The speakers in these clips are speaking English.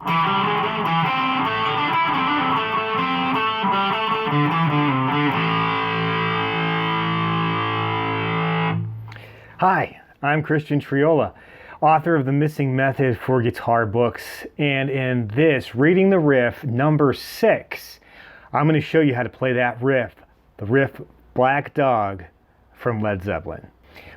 Hi, I'm Christian Triola, author of The Missing Method for Guitar Books, and in this, Reading the Riff, number 6, I'm going to show you how to play that riff, the riff Black Dog from Led Zeppelin.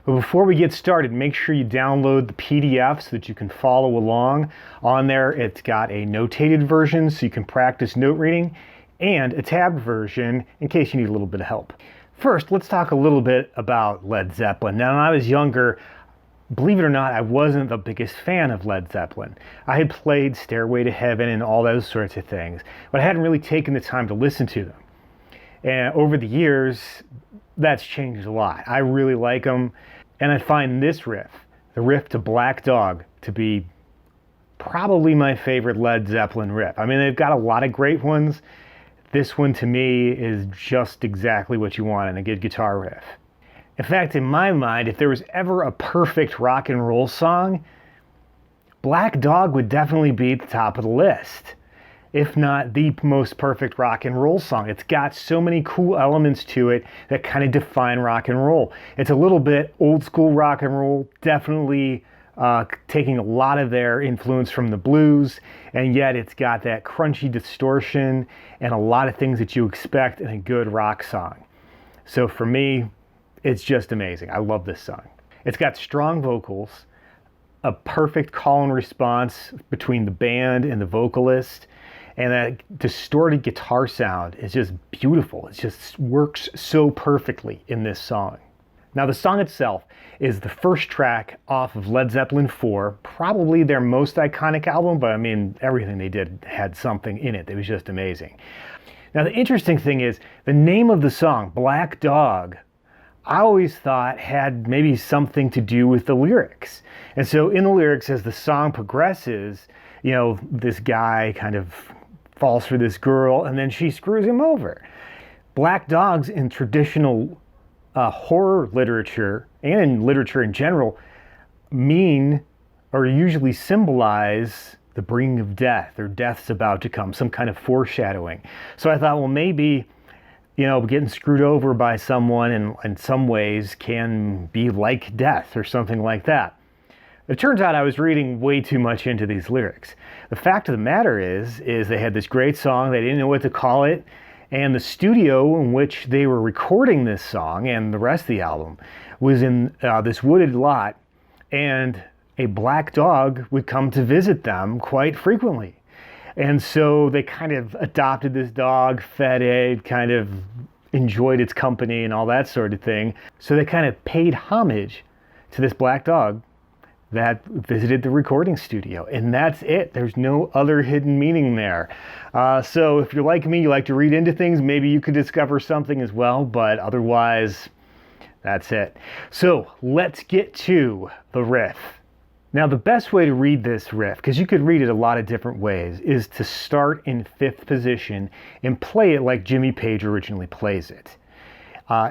But before we get started, make sure you download the PDF so that you can follow along. On there, it's got a notated version so you can practice note reading, and a tabbed version in case you need a little bit of help. First, let's talk a little bit about Led Zeppelin. Now, when I was younger, believe it or not, I wasn't the biggest fan of Led Zeppelin. I had played Stairway to Heaven and all those sorts of things, but I hadn't really taken the time to listen to them. And over the years, that's changed a lot. I really like them, and I find this riff, the riff to Black Dog, to be probably my favorite Led Zeppelin riff. I mean, they've got a lot of great ones. This one, to me, is just exactly what you want in a good guitar riff. In fact, in my mind, if there was ever a perfect rock and roll song, Black Dog would definitely be at the top of the list, if not the most perfect rock and roll song. It's got so many cool elements to it that kind of define rock and roll. It's a little bit old school rock and roll, definitely taking a lot of their influence from the blues, and yet it's got that crunchy distortion and a lot of things that you expect in a good rock song. So for me, it's just amazing. I love this song. It's got strong vocals, a perfect call and response between the band and the vocalist, and that distorted guitar sound is just beautiful. It just works so perfectly in this song. Now, the song itself is the first track off of Led Zeppelin 4, probably their most iconic album, but I mean, everything they did had something in it that was just amazing. Now, the interesting thing is, the name of the song, Black Dog, I always thought had maybe something to do with the lyrics. And so in the lyrics, as the song progresses, you know, this guy kind of falls for this girl, and then she screws him over. Black dogs in traditional horror literature and in literature in general mean or usually symbolize the bringing of death, or death's about to come, some kind of foreshadowing. So I thought, well, maybe, you know, getting screwed over by someone in some ways can be like death or something like that. It turns out I was reading way too much into these lyrics. The fact of the matter is they had this great song, they didn't know what to call it, and the studio in which they were recording this song and the rest of the album was in this wooded lot, and a black dog would come to visit them quite frequently. And so they kind of adopted this dog, fed it, kind of enjoyed its company and all that sort of thing. So they kind of paid homage to this black dog that visited the recording studio, and that's it. There's no other hidden meaning there. So if you're like me, you like to read into things, maybe you could discover something as well, but otherwise, that's it. So let's get to the riff. Now, the best way to read this riff, because you could read it a lot of different ways, is to start in 5th position and play it like Jimmy Page originally plays it.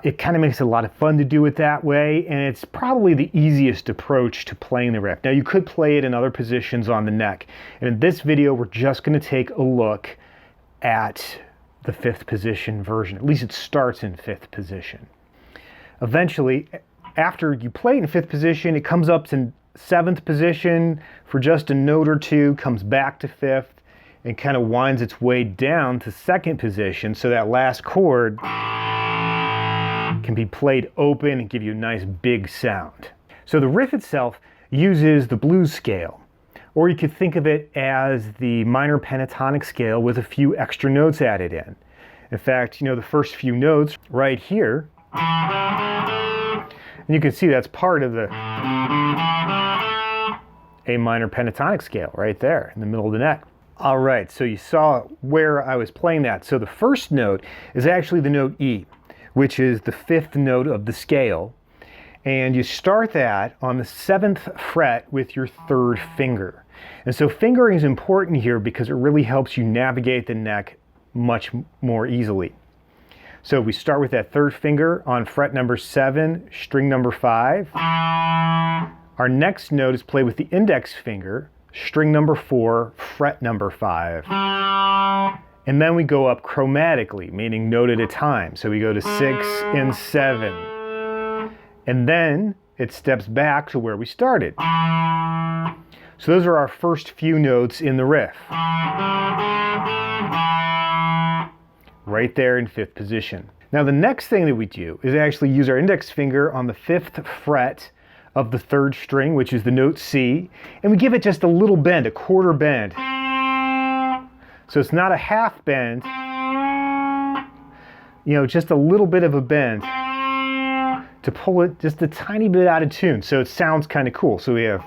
It kind of makes it a lot of fun to do it that way, and it's probably the easiest approach to playing the riff. Now, you could play it in other positions on the neck, and in this video, we're just going to take a look at the 5th position version. At least it starts in 5th position. Eventually, after you play in 5th position, it comes up to 7th position for just a note or two, comes back to 5th, and kind of winds its way down to 2nd position, so that last chord can be played open and give you a nice big sound. So the riff itself uses the blues scale, or you could think of it as the minor pentatonic scale with a few extra notes added in. In fact, you know, the first few notes right here, and you can see that's part of the A minor pentatonic scale right there in the middle of the neck. All right, so you saw where I was playing that. So the first note is actually the note E, which is the 5th note of the scale. And you start that on the 7th fret with your 3rd finger. And so fingering is important here because it really helps you navigate the neck much more easily. So we start with that 3rd finger on fret number 7, string number 5. Our next note is played with the index finger, string number 4, fret number 5. And then we go up chromatically, meaning note at a time. So we go to 6 and 7. And then it steps back to where we started. So those are our first few notes in the riff. Right there in 5th position. Now the next thing that we do is actually use our index finger on the 5th fret of the 3rd string, which is the note C, and we give it just a little bend, a quarter bend. So it's not a half bend, just a little bit of a bend to pull it just a tiny bit out of tune. So it sounds kind of cool. So we have,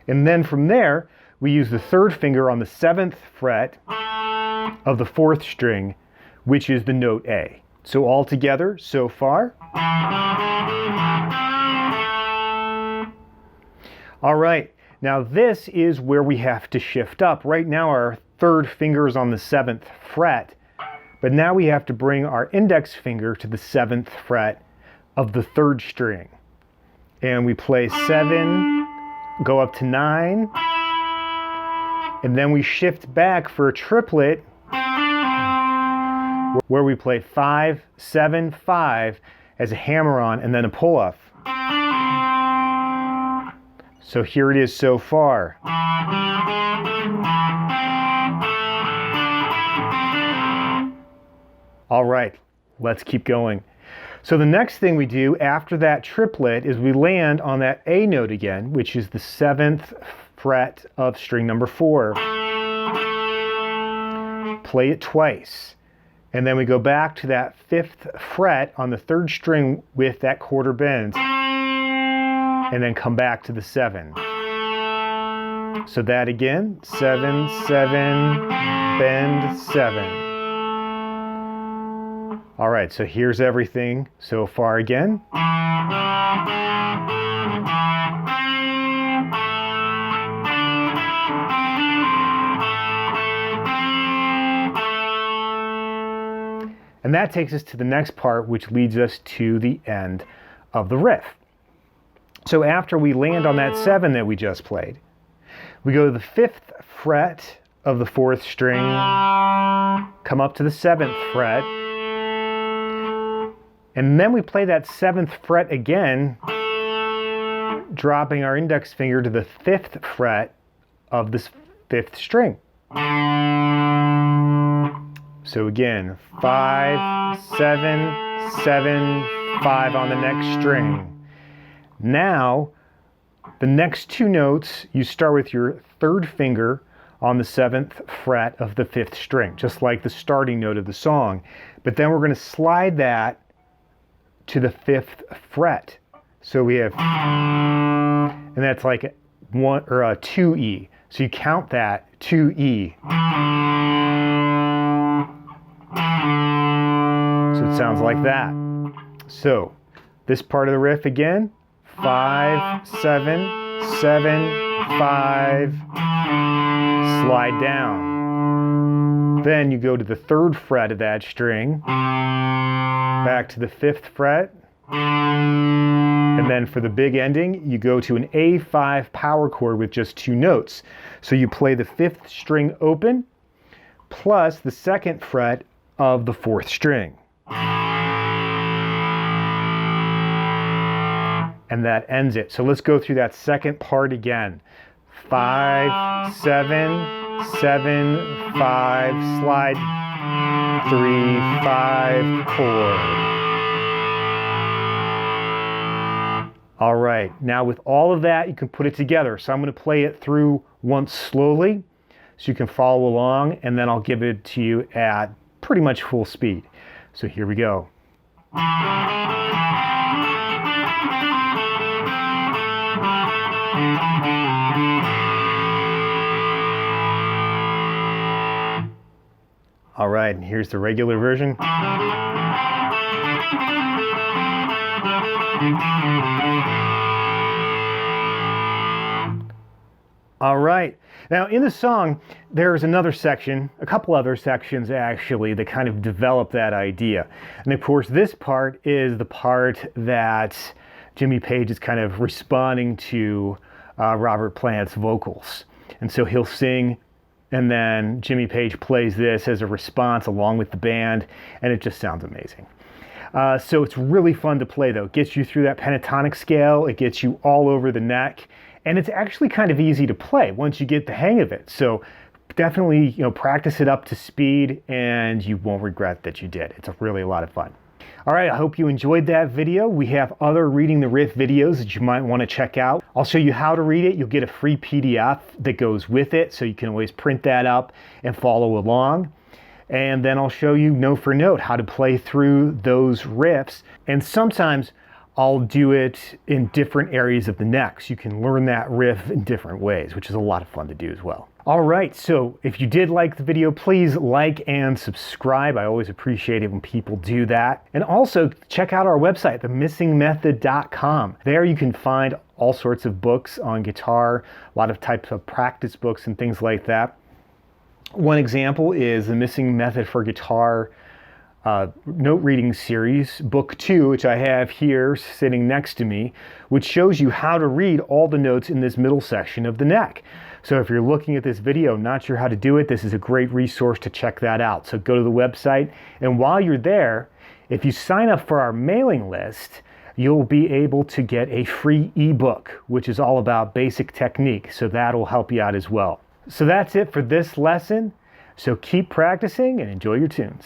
and then from there, we use the 3rd finger on the 7th fret of the 4th string, which is the note A. So all together, so far. All right, now this is where we have to shift up. Right now our 3rd finger is on the 7th fret, but now we have to bring our index finger to the 7th fret of the 3rd string. And we play 7, go up to 9, and then we shift back for a triplet where we play 5, 7, 5 as a hammer-on and then a pull-off. So here it is so far. All right, let's keep going. So the next thing we do after that triplet is we land on that A note again, which is the 7th fret of string number 4. Play it twice. And then we go back to that 5th fret on the 3rd string with that quarter bend. And then come back to the 7. So that again, 7, 7, bend 7. All right, so here's everything so far again. And that takes us to the next part, which leads us to the end of the riff. So after we land on that 7 that we just played, we go to the 5th fret of the 4th string, come up to the 7th fret, and then we play that 7th fret again, dropping our index finger to the 5th fret of this 5th string. So again, 5, 7, 7, 5 on the next string. Now, the next 2 notes, you start with your 3rd finger on the 7th fret of the 5th string, just like the starting note of the song. But then we're going to slide that to the 5th fret. So we have, and that's like 1 or a 2E. So you count that 2E. So it sounds like that. So this part of the riff again, 5, 7, 7, 5, slide down. Then you go to the 3rd fret of that string, back to the 5th fret, and then for the big ending, you go to an A5 power chord with just 2 notes. So you play the 5th string open, plus the 2nd fret of the 4th string. And that ends it. So let's go through that second part again. 5, 7, 7, 5, slide, 3, 5, chord. All right, now with all of that, you can put it together. So I'm going to play it through once slowly so you can follow along, and then I'll give it to you at pretty much full speed. So here we go. All right, and here's the regular version. All right, now in the song, there's another section, a couple other sections actually, that kind of develop that idea. And of course, this part is the part that Jimmy Page is kind of responding to Robert Plant's vocals. And so he'll sing, and then Jimmy Page plays this as a response along with the band, and it just sounds amazing. So it's really fun to play though. It gets you through that pentatonic scale, it gets you all over the neck, and it's actually kind of easy to play once you get the hang of it. So definitely, practice it up to speed and you won't regret that you did. It's really a lot of fun. All right, I hope you enjoyed that video. We have other Reading the Riff videos that you might want to check out. I'll show you how to read it. You'll get a free PDF that goes with it, so you can always print that up and follow along. And then I'll show you note for note how to play through those riffs. And sometimes I'll do it in different areas of the neck, so you can learn that riff in different ways, which is a lot of fun to do as well. All right, so if you did like the video, please like and subscribe. I always appreciate it when people do that. And also check out our website, themissingmethod.com. There you can find all sorts of books on guitar, a lot of types of practice books and things like that. One example is The Missing Method for Guitar note reading series, book 2, which I have here sitting next to me, which shows you how to read all the notes in this middle section of the neck. So if you're looking at this video, not sure how to do it, this is a great resource to check that out. So go to the website, and while you're there, if you sign up for our mailing list, you'll be able to get a free ebook, which is all about basic technique. So that'll help you out as well. So that's it for this lesson. So keep practicing and enjoy your tunes.